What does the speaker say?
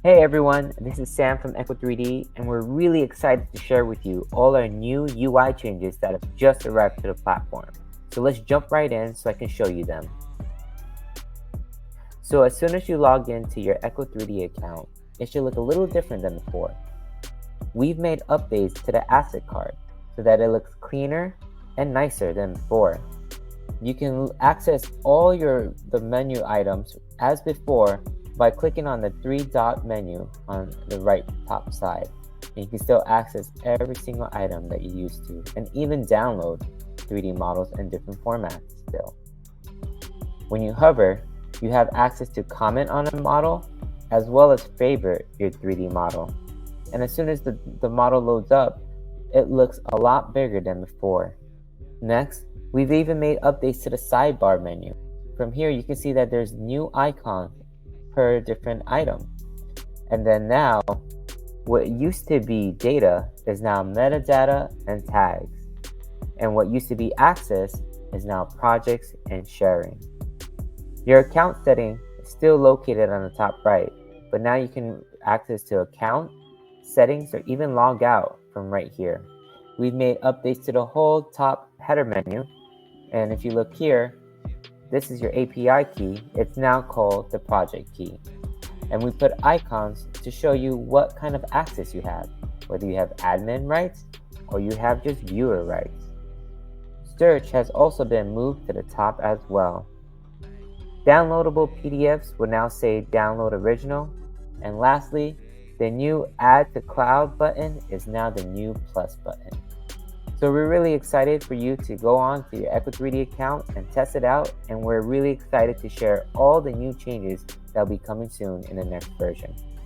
Hey everyone, this is Sam from echo3D, and we're really excited to share with you all our new UI changes that have just arrived to the platform. So let's jump right in so I can show you them. So as soon as you log into your echo3D account, it should look a little different than before. We've made updates to the asset card so that it looks cleaner and nicer than before. You can access all the menu items as before by clicking on the three-dot menu on the right top side. And you can still access every single item that you used to, and even download 3D models in different formats still. When you hover, you have access to comment on a model, as well as favorite your 3D model. And as soon as the model loads up, it looks a lot bigger than before. Next, we've even made updates to the sidebar menu. From here, you can see that there's new icons per different item. And then now, what used to be data is now metadata and tags. And what used to be access is now projects and sharing. Your account setting is still located on the top right, but now you can access to account, settings, or even log out from right here. We've made updates to the whole top header menu, and if you look here, this is your API key. It's now called the project key. And we put icons to show you what kind of access you have, whether you have admin rights or you have just viewer rights. Search has also been moved to the top as well. Downloadable PDFs will now say download original. And lastly, the new add to cloud button is now the new plus button. So we're really excited for you to go on to your echo3D account and test it out, and we're really excited to share all the new changes that will be coming soon in the next version.